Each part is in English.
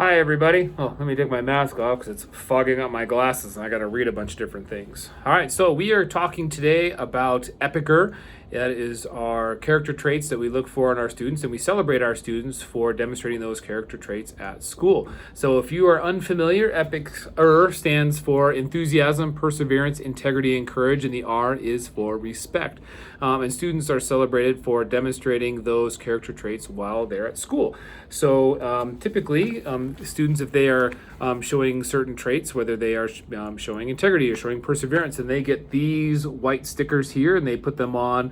Hi, everybody. Oh, let me take my mask off because it's fogging up my glasses and I got to read a bunch of different things. All right, so we are talking today about Epicer. That is our character traits that we look for in our students, and we celebrate our students for demonstrating those character traits at school. So if you are unfamiliar, Epicer stands for enthusiasm, perseverance, integrity, and courage, and the R is for respect. And students are celebrated for demonstrating those character traits while they're at school. So typically, students, if they are showing certain traits, whether they are showing integrity or showing perseverance, and they get these white stickers here, and they put them on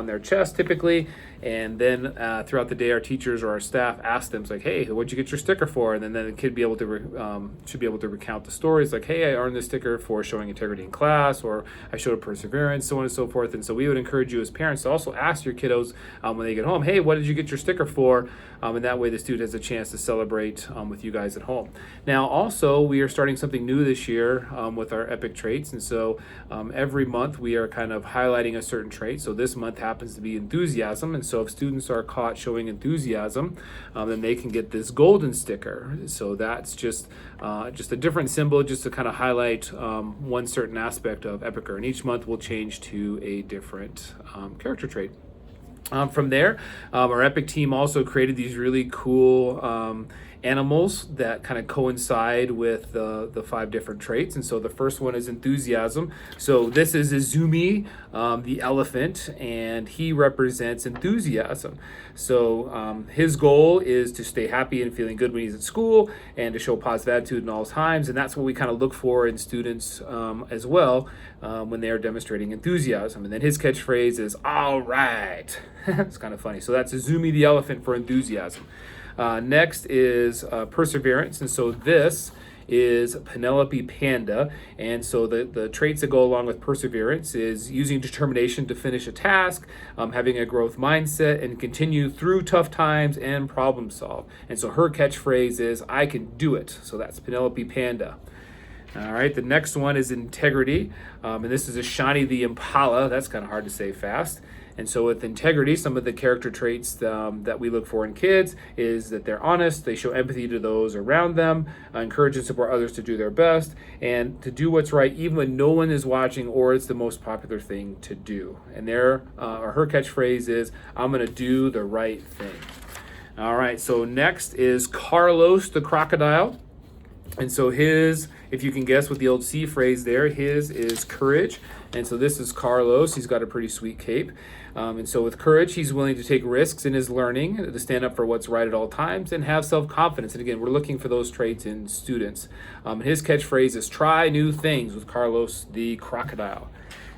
their chest typically, and then throughout the day, our teachers or our staff ask them, it's like, "Hey, what'd you get your sticker for?" And then the kid be able to should be able to recount the stories, like, "Hey, I earned this sticker for showing integrity in class," or "I showed perseverance," so on and so forth. And so we would encourage you as parents to also ask your kiddos when they get home, "Hey, what did you get your sticker for?" And that way the student has a chance to celebrate with you guys at home. Now, also, we are starting something new this year with our Epic traits, and so every month we are kind of highlighting a certain trait. So this month happens to be enthusiasm, and so if students are caught showing enthusiasm, then they can get this golden sticker. So that's just a different symbol, just to kind of highlight one certain aspect of Epicer. And each month will change to a different character trait. From there, our Epic team also created these really cool animals that kind of coincide with the 5 different traits. And so the first one is enthusiasm. So this is Izumi, the elephant, and he represents enthusiasm. So his goal is to stay happy and feeling good when he's at school, and to show positive attitude in all times. And that's what we kind of look for in students as well when they are demonstrating enthusiasm. And then his catchphrase is "all right." It's kind of funny. So that's Izumi the elephant for enthusiasm. Next is perseverance, and so this is Penelope Panda. And so the traits that go along with perseverance is using determination to finish a task, having a growth mindset, and continue through tough times and problem solve. And so her catchphrase is "I can do it." So that's Penelope Panda. All right, the next one is integrity, and this is Ashani the impala. That's kind of hard to say fast. And so with integrity, some of the character traits that we look for in kids is that they're honest, they show empathy to those around them, encourage and support others to do their best, and to do what's right even when no one is watching or it's the most popular thing to do. And her catchphrase is "I'm going to do the right thing." All right, so next is Carlos the crocodile. And so his, if you can guess with the old C phrase there, his is courage. And so this is Carlos. He's got a pretty sweet cape. And so with courage, he's willing to take risks in his learning, to stand up for what's right at all times, and have self-confidence. And again, we're looking for those traits in students. His catchphrase is "try new things" with Carlos the crocodile.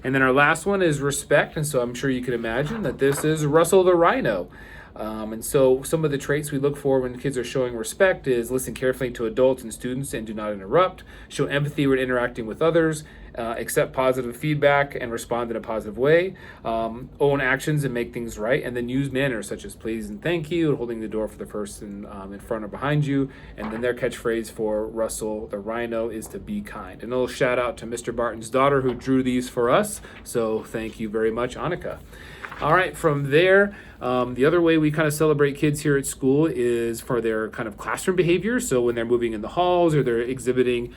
And then our last one is respect. And so I'm sure you can imagine that this is Russell the rhino. And so some of the traits we look for when kids are showing respect is listen carefully to adults and students and do not interrupt, show empathy when interacting with others, accept positive feedback and respond in a positive way, own actions and make things right, and then use manners such as please and thank you, and holding the door for the person in front or behind you. And then their catchphrase for Russell the rhino is to be kind. And a little shout out to Mr. Barton's daughter who drew these for us. So thank you very much, Annika. All right, from there, the other way we kind of celebrate kids here at school is for their kind of classroom behavior. So when they're moving in the halls or they're exhibiting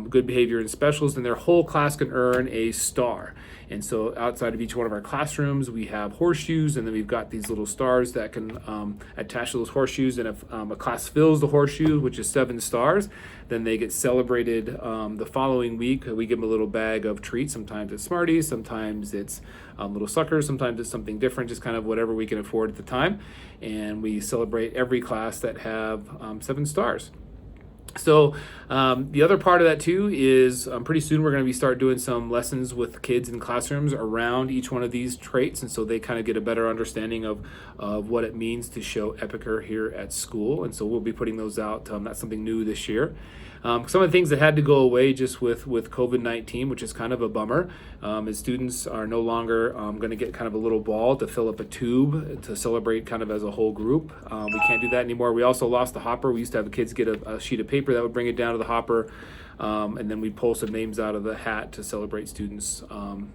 good behavior in specials, then their whole class can earn a star. And so outside of each one of our classrooms, we have horseshoes, and then we've got these little stars that can attach to those horseshoes. And if a class fills the horseshoe, which is 7 stars, then they get celebrated the following week. We give them a little bag of treats. Sometimes it's Smarties, sometimes it's little suckers, sometimes it's something different, just kind of whatever we can afford at the time. And we celebrate every class that have 7 stars. So the other part of that too is pretty soon we're going to start doing some lessons with kids in classrooms around each one of these traits, and so they kind of get a better understanding of what it means to show Epicer here at school. And so we'll be putting those out. That's something new this year. Some of the things that had to go away just with COVID-19, which is kind of a bummer, is students are no longer going to get kind of a little ball to fill up a tube to celebrate kind of as a whole group. We can't do that anymore. We also lost the hopper. We used to have the kids get a sheet of paper that would bring it down to the hopper. And then we pull some names out of the hat to celebrate students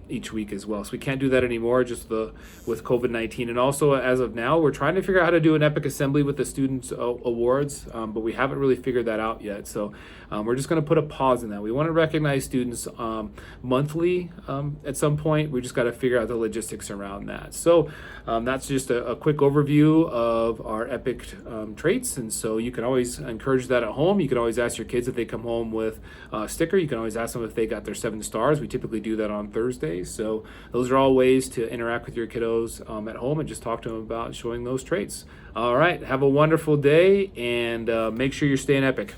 each week as well. So we can't do that anymore just with COVID-19. And also, as of now, we're trying to figure out how to do an epic assembly with the students awards, but we haven't really figured that out yet. So we're just going to put a pause in that. We want to recognize students monthly at some point. We just got to figure out the logistics around that. So that's just a quick overview of our epic traits. And so you can always encourage that at home. You can always ask your kids if they come home with a sticker. You can always ask them if they got their 7 stars. We typically do that on Thursdays. So those are all ways to interact with your kiddos at home and just talk to them about showing those traits. All right. Have a wonderful day, and make sure you're staying epic.